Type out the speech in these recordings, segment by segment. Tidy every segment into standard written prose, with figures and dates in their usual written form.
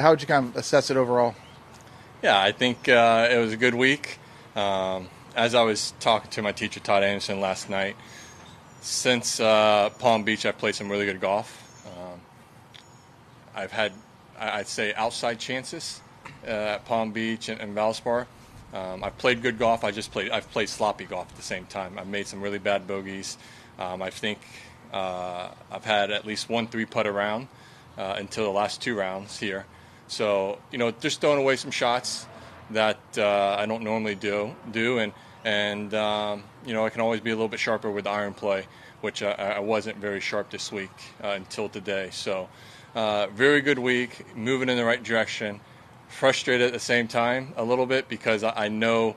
How would you kind of assess it overall? Yeah, I think it was a good week. As I was talking to my teacher, Todd Anderson, last night, since Palm Beach, I've played some really good golf. I've had, I'd say, outside chances at Palm Beach and Valspar. I've played good golf. I've played sloppy golf at the same time. I've made some really bad bogeys. I think I've had at least one three-putt round until the last two rounds here. So, just throwing away some shots that I don't normally do, and I can always be a little bit sharper with iron play, which I wasn't very sharp this week until today. So, very good week, moving in the right direction. Frustrated at the same time a little bit because I know,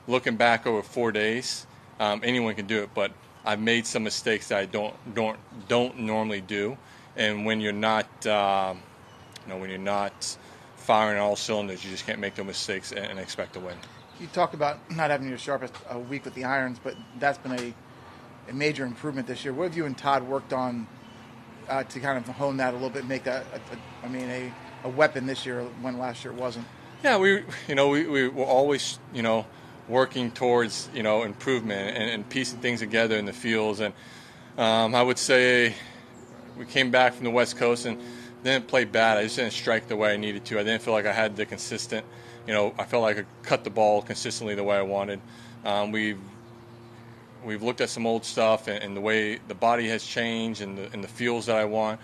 looking back over 4 days, anyone can do it, but I've made some mistakes that I don't normally do, and when you're not when you're not firing on all cylinders, you just can't make those mistakes and expect to win. You talked about not having your sharpest week with the irons, but that's been a major improvement this year. What have you and Todd worked on to kind of hone that a little bit, make that a weapon this year when last year it wasn't? Yeah, we were always working towards improvement and piecing things together in the fields, and I would say we came back from the West Coast and didn't play bad. I just didn't strike the way I needed to. I didn't feel like I had the consistent, I felt like I could cut the ball consistently the way I wanted. We've looked at some old stuff and the way the body has changed and the feels that I want.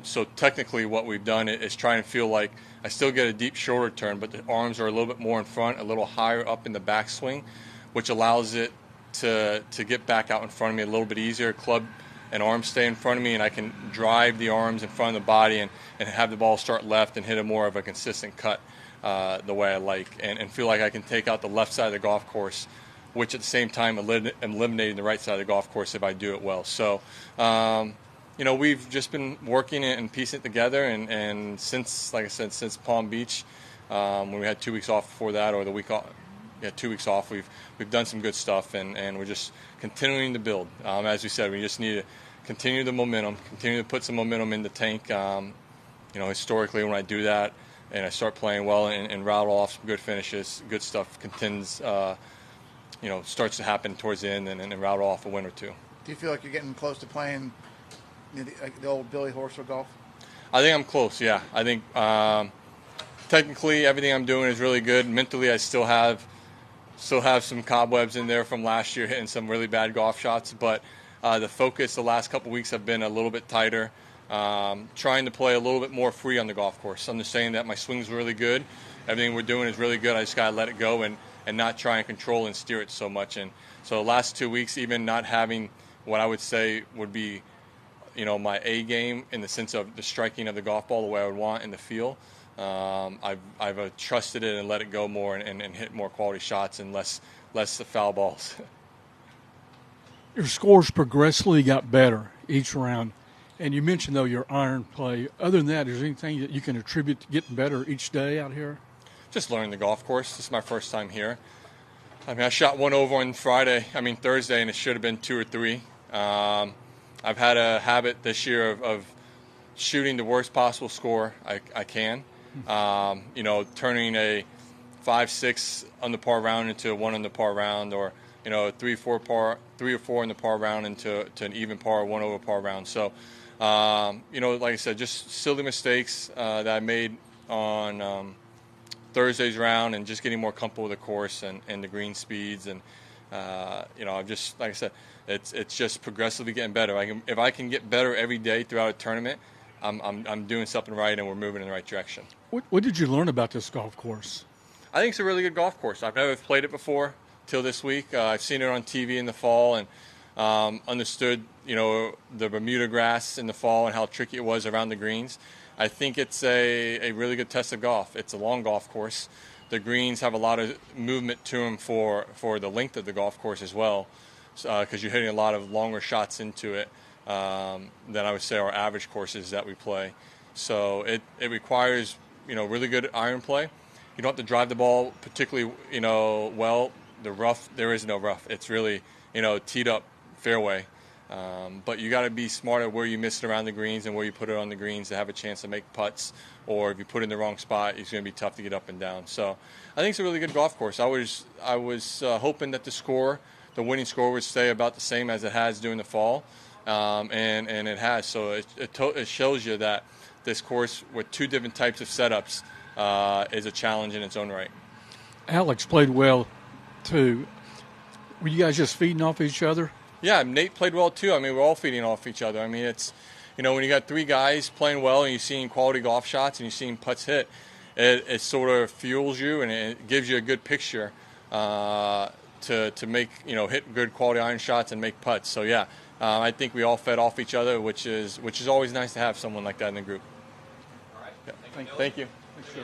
So technically what we've done is try and feel like I still get a deep shoulder turn, but the arms are a little bit more in front, a little higher up in the backswing, which allows it to get back out in front of me a little bit easier. Club and arms stay in front of me, and I can drive the arms in front of the body and have the ball start left and hit a more of a consistent cut the way I like, and feel like I can take out the left side of the golf course, which at the same time eliminating the right side of the golf course if I do it well. So, we've just been working it and piecing it together, and since, like I said, since Palm Beach, when we had 2 weeks off before that, or the week off, 2 weeks off, we've done some good stuff, and we're just continuing to build. As we said, we just need to continue the momentum, continue to put some momentum in the tank. Historically, when I do that and I start playing well and rattle off some good finishes, good stuff starts to happen towards the end and rattle off a win or two. Do you feel like you're getting close to playing the old Billy Horschel golf? I think I'm close, yeah. I think technically everything I'm doing is really good. Mentally, I still have some cobwebs in there from last year, hitting some really bad golf shots, but the focus the last couple weeks have been a little bit tighter, trying to play a little bit more free on the golf course. Understanding that my swing's really good, everything we're doing is really good, I just got to let it go and not try and control and steer it so much. And so the last 2 weeks, even not having what I would say would be my A game in the sense of the striking of the golf ball the way I would want in the feel, I've trusted it and let it go more and hit more quality shots and less the foul balls. Your scores progressively got better each round, and you mentioned, though, your iron play. Other than that, is there anything that you can attribute to getting better each day out here? Just learning the golf course. This is my first time here. I shot one over on Thursday, and it should have been two or three. I've had a habit this year of shooting the worst possible score I can. Turning a 5-6 on the par round into a 1 on the par round, or 3 or 4 in the par round into an even par, 1 over par round. So, like I said, just silly mistakes that I made on Thursday's round, and just getting more comfortable with the course and the green speeds, and I've just, like I said, it's just progressively getting better. If I can get better every day throughout a tournament, I'm doing something right, and we're moving in the right direction. What did you learn about this golf course? I think it's a really good golf course. I've never played it before till this week. I've seen it on TV in the fall and understood, the Bermuda grass in the fall and how tricky it was around the greens. I think it's a really good test of golf. It's a long golf course. The greens have a lot of movement to them for the length of the golf course as well, because you're hitting a lot of longer shots into it than I would say our average courses that we play. So it requires really good iron play. You don't have to drive the ball particularly well. The rough, there is no rough. It's really teed up fairway. But you got to be smart at where you miss it around the greens and where you put it on the greens to have a chance to make putts. Or if you put it in the wrong spot, it's going to be tough to get up and down. So I think it's a really good golf course. I was hoping that the winning score would stay about the same as it has during the fall, and it has. So it shows you that this course with two different types of setups is a challenge in its own right. Alex played well, too. Were you guys just feeding off each other? Yeah, Nate played well, too. I mean, we're all feeding off each other. I mean, it's, when you got three guys playing well and you're seeing quality golf shots and you're seeing putts hit, it sort of fuels you and it gives you a good picture to make, hit good quality iron shots and make putts. So, yeah, I think we all fed off each other, which is always nice to have someone like that in the group. All right. Yeah. Thank you. Thank you.